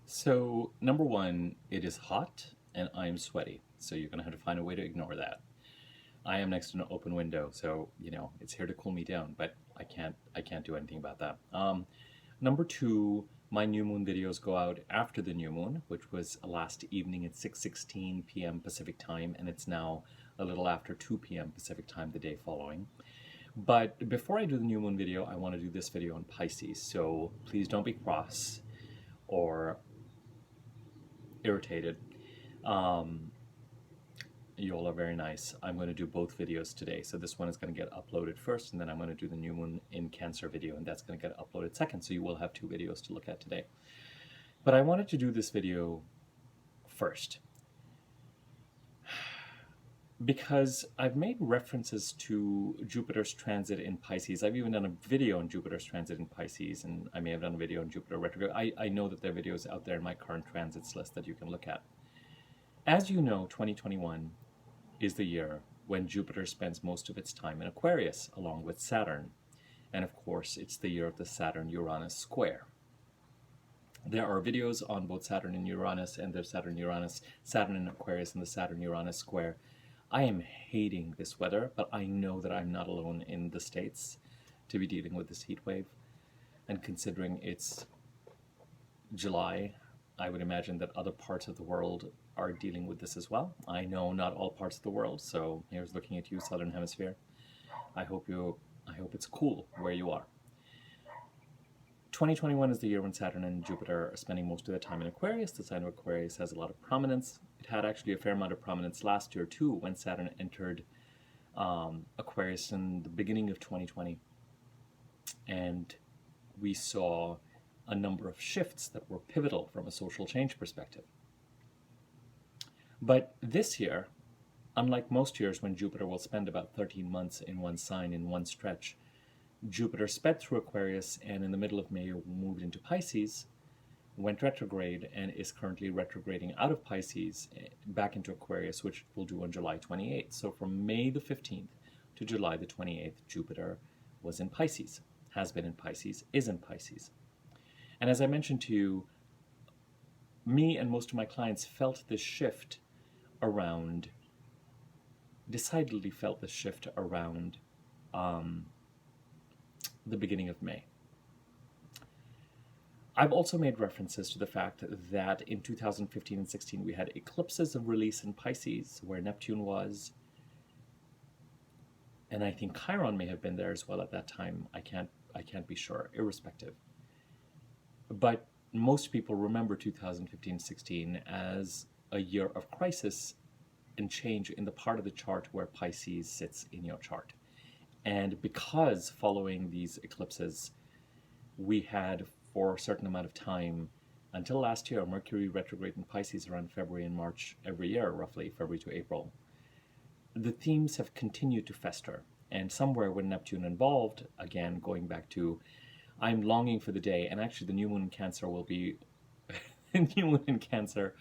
So, number one, it is hot and I'm sweaty. So, you're going to have to find a way to ignore that. I am next to an open window, so, it's here to cool me down, but I can't do anything about that. Number two, my new moon videos go out after the new moon, which was last evening at 6:16 p.m. Pacific time, and it's now a little after 2 p.m. Pacific time the day following. But before I do the new moon video, I want to do this video on Pisces. So please don't be cross or irritated. Um, you all are very nice. I'm going to do both videos today. So this one is going to get uploaded first, and then I'm going to do the new moon in Cancer video, and that's going to get uploaded second. So you will have two videos to look at today. But I wanted to do this video first because I've made references to Jupiter's transit in Pisces. I've even done a video on Jupiter's transit in Pisces, and I may have done a video on Jupiter retrograde. I know that there are videos out there in my current transits list that you can look at. As you know, 2021 is the year when Jupiter spends most of its time in Aquarius, along with Saturn. And of course, it's the year of the Saturn-Uranus square. There are videos on both Saturn and Uranus, and there's Saturn-Uranus, Saturn in Aquarius, and the Saturn-Uranus square. I am hating this weather, but I know that I'm not alone in the States to be dealing with this heat wave. And considering it's July, I would imagine that other parts of the world are dealing with this as well. I know not all parts of the world, so here's looking at you, Southern Hemisphere. I hope it's cool where you are. 2021 is the year when Saturn and Jupiter are spending most of their time in Aquarius. The sign of Aquarius has a lot of prominence. It had actually a fair amount of prominence last year too, when Saturn entered Aquarius in the beginning of 2020. And we saw a number of shifts that were pivotal from a social change perspective. But this year, unlike most years when Jupiter will spend about 13 months in one sign in one stretch, Jupiter sped through Aquarius and in the middle of May moved into Pisces, went retrograde, and is currently retrograding out of Pisces back into Aquarius, which we'll do on July 28th. So from May the 15th to July the 28th, Jupiter was in Pisces, has been in Pisces, is in Pisces. And as I mentioned to you, me and most of my clients felt this shift around, decidedly felt this shift around the beginning of May. I've also made references to the fact that in 2015 and 16 we had eclipses of release in Pisces where Neptune was, and I think Chiron may have been there as well at that time. I can't be sure, irrespective. But most people remember 2015-16 as a year of crisis and change in the part of the chart where Pisces sits in your chart. And because following these eclipses, we had for a certain amount of time, until last year, Mercury retrograde in Pisces around February and March every year, roughly February to April. The themes have continued to fester. And somewhere when Neptune involved, again, going back to, I'm longing for the day, and actually the new moon in Cancer will be, the new moon in Cancer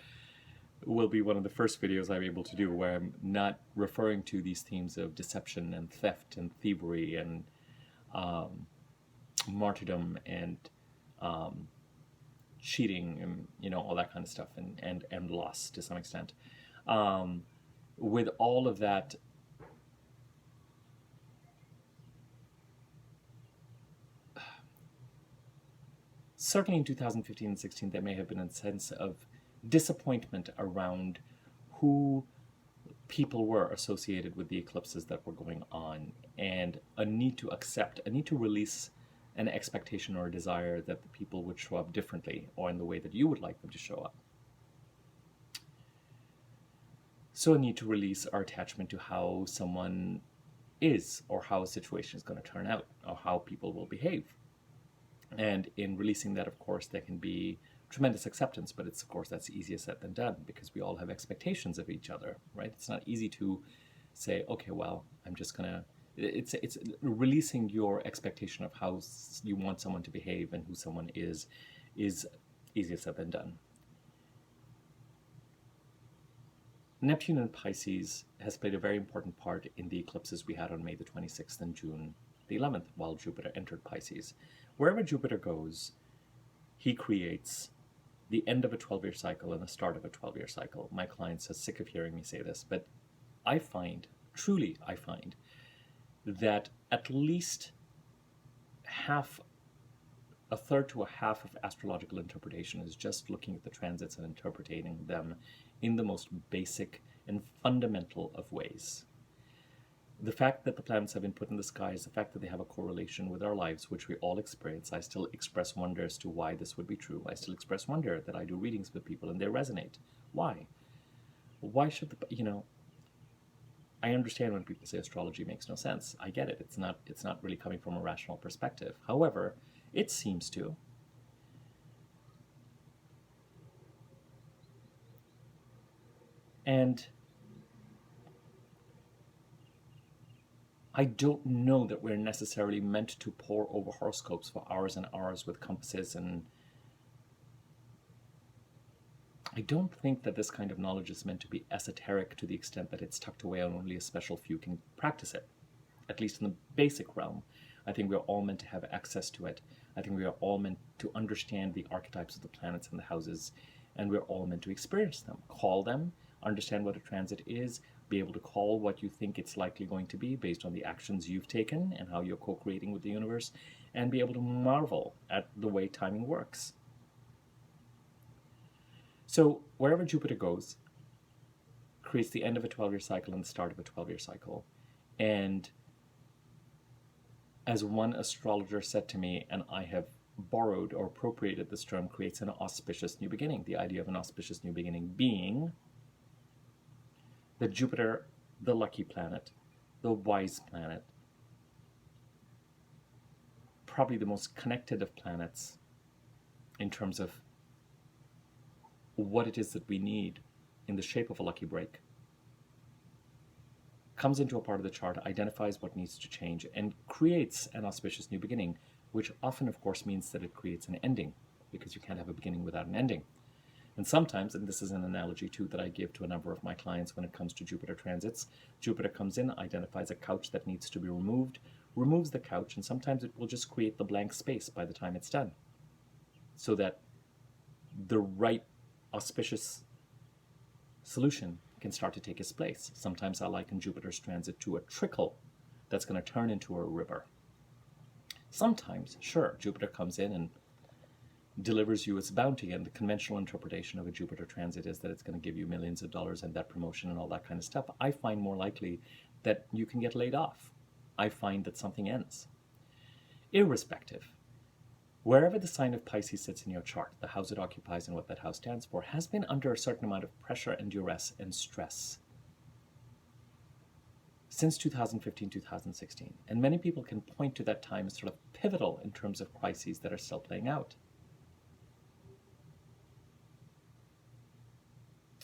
will be one of the first videos I'm able to do where I'm not referring to these themes of deception and theft and thievery and martyrdom and cheating and all that kind of stuff and loss to some extent. With all of that certainly in 2015 and 16 there may have been a sense of disappointment around who people were associated with the eclipses that were going on, and a need to accept, a need to release an expectation or a desire that the people would show up differently or in the way that you would like them to show up. So a need to release our attachment to how someone is or how a situation is going to turn out or how people will behave. And in releasing that, of course, there can be tremendous acceptance, but it's, of course, that's easier said than done because we all have expectations of each other, right? It's not easy to say, okay, well, I'm just going to, it's releasing your expectation of how you want someone to behave and who someone is easier said than done. Neptune in Pisces has played a very important part in the eclipses we had on May the 26th and June the 11th while Jupiter entered Pisces. Wherever Jupiter goes, he creates the end of a 12-year cycle and the start of a 12-year cycle. My clients are sick of hearing me say this, but I find, truly I find, that at least a third to a half of astrological interpretation is just looking at the transits and interpreting them in the most basic and fundamental of ways. The fact that the planets have been put in the skies, the fact that they have a correlation with our lives, which we all experience, I still express wonder as to why this would be true. I still express wonder that I do readings with people and they resonate. Why? Why should I understand when people say astrology makes no sense. I get it. It's not really coming from a rational perspective. However, it seems to. And I don't know that we're necessarily meant to pore over horoscopes for hours and hours with compasses, and I don't think that this kind of knowledge is meant to be esoteric to the extent that it's tucked away and only a special few can practice it, at least in the basic realm. I think we're all meant to have access to it. I think we are all meant to understand the archetypes of the planets and the houses, and we're all meant to experience them, call them, understand what a transit is, be able to call what you think it's likely going to be based on the actions you've taken and how you're co-creating with the universe, and be able to marvel at the way timing works. So wherever Jupiter goes, creates the end of a 12-year cycle and the start of a 12-year cycle. And as one astrologer said to me, and I have borrowed or appropriated this term, creates an auspicious new beginning. The idea of an auspicious new beginning being that Jupiter, the lucky planet, the wise planet, probably the most connected of planets in terms of what it is that we need in the shape of a lucky break, comes into a part of the chart, identifies what needs to change, and creates an auspicious new beginning, which often, of course, means that it creates an ending, because you can't have a beginning without an ending. And sometimes, and this is an analogy too that I give to a number of my clients when it comes to Jupiter transits, Jupiter comes in, identifies a couch that needs to be removed, removes the couch, and sometimes it will just create the blank space by the time it's done, so that the right auspicious solution can start to take its place. Sometimes I liken Jupiter's transit to a trickle that's going to turn into a river. Sometimes, sure, Jupiter comes in and delivers you its bounty, and the conventional interpretation of a Jupiter transit is that it's going to give you millions of dollars and that promotion and all that kind of stuff. I find more likely that you can get laid off. I find that something ends. Irrespective, wherever the sign of Pisces sits in your chart, the house it occupies and what that house stands for, has been under a certain amount of pressure and duress and stress since 2015, 2016. And many people can point to that time as sort of pivotal in terms of crises that are still playing out.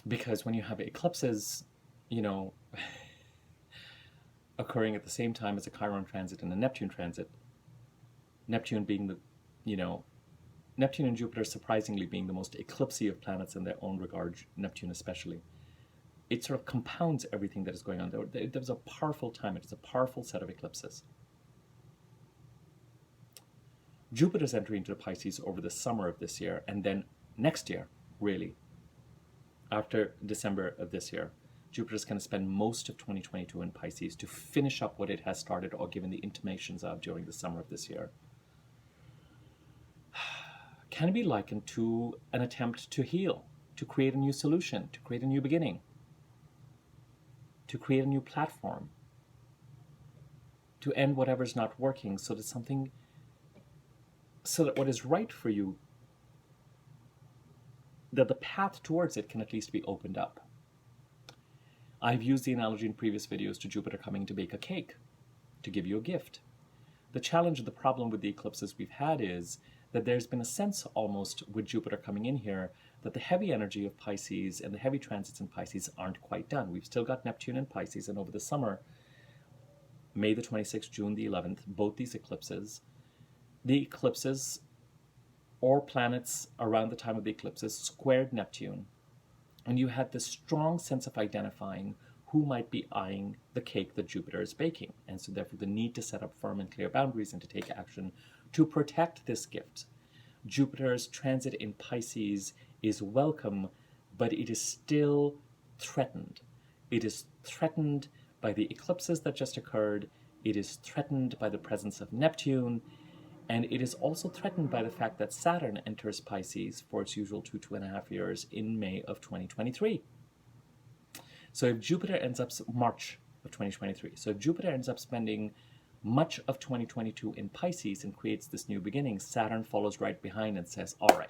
Because when you have eclipses, occurring at the same time as a Chiron transit and a Neptune transit, Neptune being Neptune and Jupiter surprisingly being the most eclipsy of planets in their own regard, Neptune especially, it sort of compounds everything that is going on. There was a powerful time. It is a powerful set of eclipses. Jupiter's entry into Pisces over the summer of this year, and then next year, really, after December of this year, Jupiter's going to spend most of 2022 in Pisces to finish up what it has started or given the intimations of during the summer of this year. Can be likened to an attempt to heal, to create a new solution, to create a new beginning, to create a new platform, to end whatever's not working so that what is right for you, that the path towards it can at least be opened up. I've used the analogy in previous videos to Jupiter coming to bake a cake, to give you a gift. The challenge and the problem with the eclipses we've had is that there's been a sense almost with Jupiter coming in here that the heavy energy of Pisces and the heavy transits in Pisces aren't quite done. We've still got Neptune in Pisces, and over the summer, May the 26th, June the 11th, both these eclipses, or planets around the time of the eclipses squared Neptune, and you had this strong sense of identifying who might be eyeing the cake that Jupiter is baking, and so therefore the need to set up firm and clear boundaries and to take action to protect this gift. Jupiter's transit in Pisces is welcome, but it is still threatened. It is threatened by the eclipses that just occurred. It is threatened by the presence of Neptune. And it is also threatened by the fact that Saturn enters Pisces for its usual 2.5 years in May of 2023. So if Jupiter ends up, March of 2023, so if Jupiter ends up spending much of 2022 in Pisces and creates this new beginning, Saturn follows right behind and says, all right,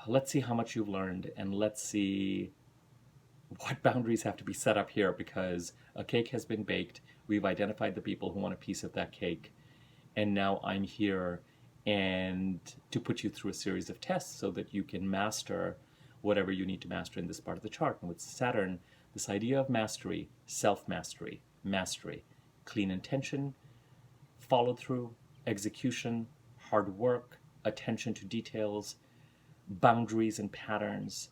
let's see how much you've learned, and let's see what boundaries have to be set up here, because a cake has been baked. We've identified the people who want a piece of that cake. And now I'm here and to put you through a series of tests so that you can master whatever you need to master in this part of the chart. And with Saturn, this idea of mastery, self-mastery, mastery, clean intention, follow through, execution, hard work, attention to details, boundaries and patterns,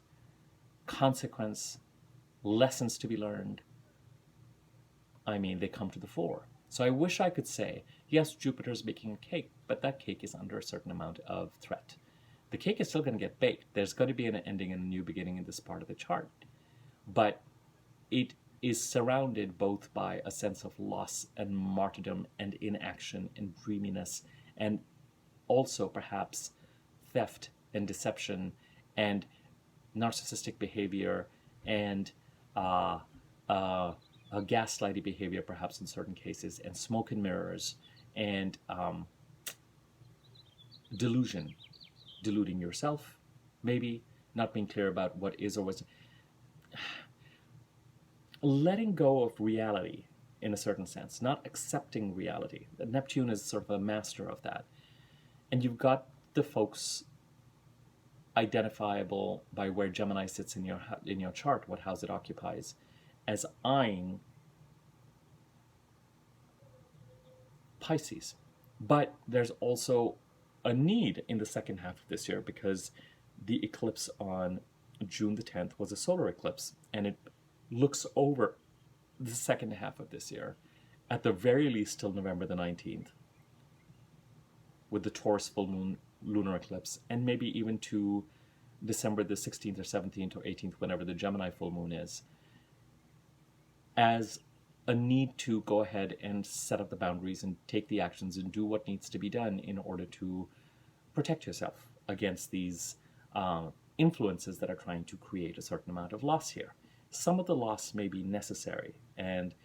consequence, lessons to be learned. I mean, they come to the fore. So I wish I could say, yes, Jupiter's baking a cake, but that cake is under a certain amount of threat. The cake is still going to get baked. There's going to be an ending and a new beginning in this part of the chart. But it is surrounded both by a sense of loss and martyrdom and inaction and dreaminess, and also perhaps theft and deception and narcissistic behavior and a gaslighty behavior perhaps in certain cases, and smoke and mirrors, and deluding yourself, maybe, not being clear about what is or was, letting go of reality in a certain sense, not accepting reality. Neptune is sort of a master of that. And you've got the folks identifiable by where Gemini sits in your chart, what house it occupies, as eyeing Pisces. But there's also a need in the second half of this year, because the eclipse on June the 10th was a solar eclipse, and it looks over the second half of this year, at the very least till November the 19th, with the Taurus full moon lunar eclipse, and maybe even to December the 16th or 17th or 18th, whenever the Gemini full moon is, as a need to go ahead and set up the boundaries and take the actions and do what needs to be done in order to protect yourself against these influences that are trying to create a certain amount of loss here. Some of the loss may be necessary, and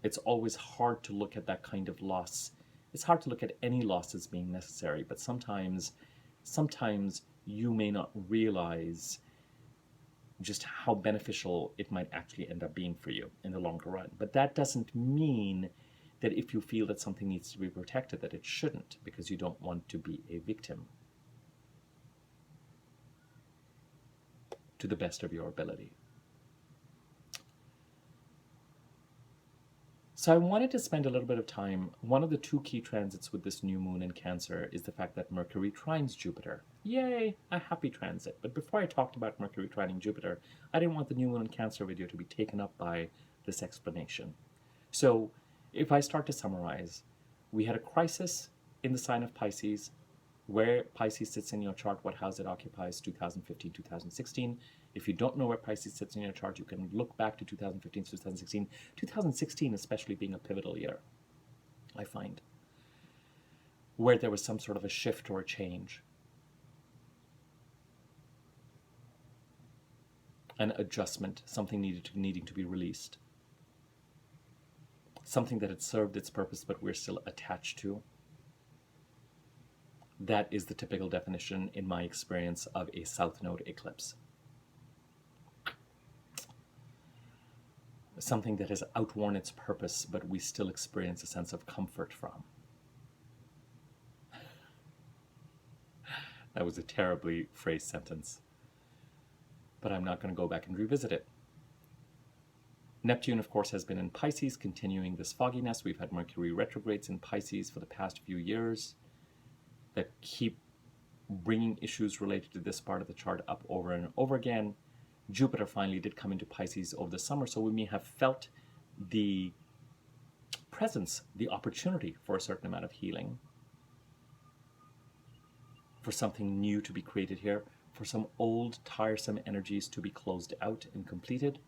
it's always hard to look at that kind of loss. It's hard to look at any loss as being necessary, but sometimes you may not realize just how beneficial it might actually end up being for you in the longer run. But that doesn't mean that if you feel that something needs to be protected, that it shouldn't, because you don't want to be a victim, to the best of your ability. So I wanted to spend a little bit of time. One of the two key transits with this new moon in Cancer is the fact that Mercury trines Jupiter. Yay, a happy transit. But before I talked about Mercury trining Jupiter, I didn't want the new moon in Cancer video to be taken up by this explanation. So if I start to summarize, we had a crisis in the sign of Pisces, where Pisces sits in your chart, what house it occupies, 2015, 2016. If you don't know where Pisces sits in your chart, you can look back to 2015 to 2016. 2016 especially being a pivotal year, I find, where there was some sort of a shift or a change, an adjustment, something needing to be released, something that had served its purpose but we're still attached to. That is the typical definition, in my experience, of a South Node eclipse. Something that has outworn its purpose, but we still experience a sense of comfort from. That was a terribly phrased sentence, but I'm not going to go back and revisit it. Neptune, of course, has been in Pisces, continuing this fogginess. We've had Mercury retrogrades in Pisces for the past few years that keep bringing issues related to this part of the chart up over and over again. Jupiter finally did come into Pisces over the summer, so we may have felt the presence, the opportunity for a certain amount of healing, for something new to be created here, for some old, tiresome energies to be closed out and completed.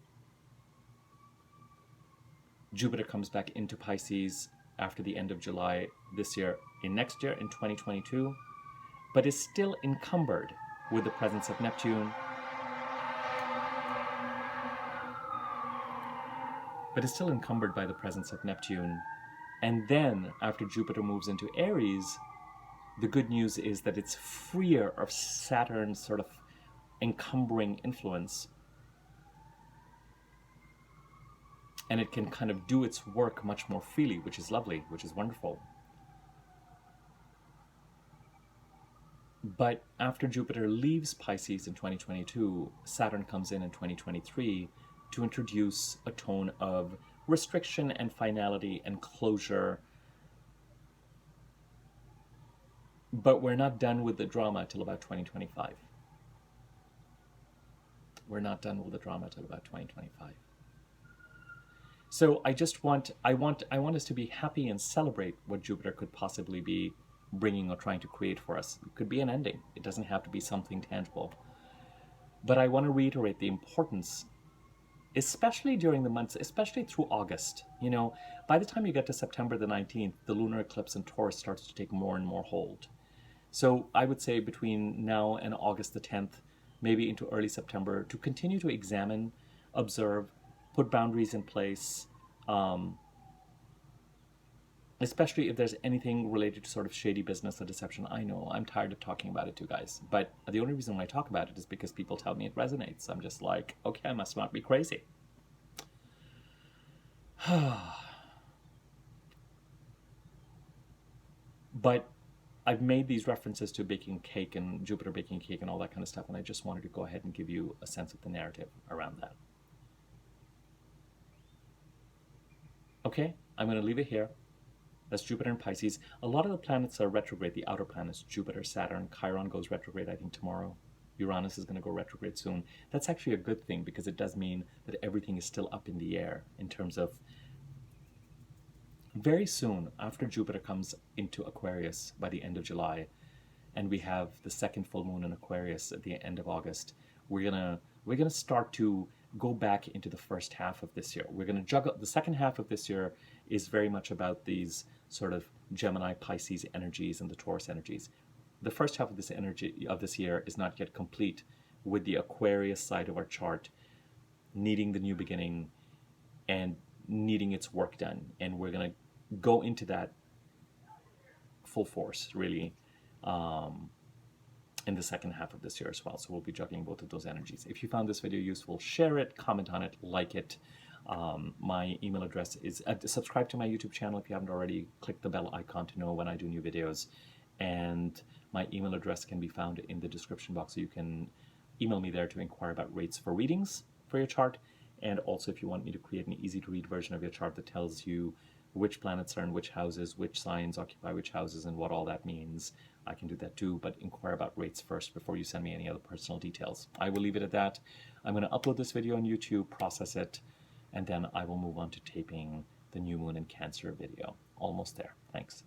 Jupiter comes back into Pisces after the end of July this year, in next year, in 2022, but is still encumbered with the presence of Neptune, by the presence of Neptune. And then, after Jupiter moves into Aries, the good news is that it's freer of Saturn's sort of encumbering influence. And it can kind of do its work much more freely, which is lovely, which is wonderful. But after Jupiter leaves Pisces in 2022, Saturn comes in 2023 to introduce a tone of restriction and finality and closure. But we're not done with the drama till about 2025. We're not done with the drama till about 2025. So I want us to be happy and celebrate what Jupiter could possibly be bringing or trying to create for us. It could be an ending. It doesn't have to be something tangible. But I want to reiterate the importance, especially during the months, especially through August. You know, by the time you get to September the 19th, the lunar eclipse in Taurus starts to take more and more hold. So I would say between now and August the 10th, maybe into early September, to continue to examine, observe, put boundaries in place, especially if there's anything related to sort of shady business or deception. I know, I'm tired of talking about it too, guys. But the only reason why I talk about it is because people tell me it resonates. I'm just like, okay, I must not be crazy. But I've made these references to baking cake and Jupiter baking cake and all that kind of stuff, and I just wanted to go ahead and give you a sense of the narrative around that. Okay, I'm going to leave it here. That's Jupiter and Pisces. A lot of the planets are retrograde, the outer planets, Jupiter, Saturn. Chiron goes retrograde, I think, tomorrow. Uranus is going to go retrograde soon. That's actually a good thing, because it does mean that everything is still up in the air in terms of very soon, after Jupiter comes into Aquarius by the end of July, and we have the second full moon in Aquarius at the end of August, we're gonna start to go back into the first half of this year. We're going to juggle. The second half of this year is very much about these sort of Gemini, Pisces energies and the Taurus energies. The first half of this energy of this year is not yet complete, with the Aquarius side of our chart needing the new beginning and needing its work done. And we're going to go into that full force, really, in the second half of this year as well. So we'll be juggling both of those energies. If you found this video useful, share it, comment on it, like it. My email address is, subscribe to my YouTube channel if you haven't already. Click the bell icon to know when I do new videos. And my email address can be found in the description box, so you can email me there to inquire about rates for readings for your chart. And also, if you want me to create an easy to read version of your chart that tells you which planets are in which houses, which signs occupy which houses, and what all that means, I can do that too, but inquire about rates first before you send me any other personal details. I will leave it at that. I'm going to upload this video on YouTube, process it, and then I will move on to taping the new moon in Cancer video. Almost there. Thanks.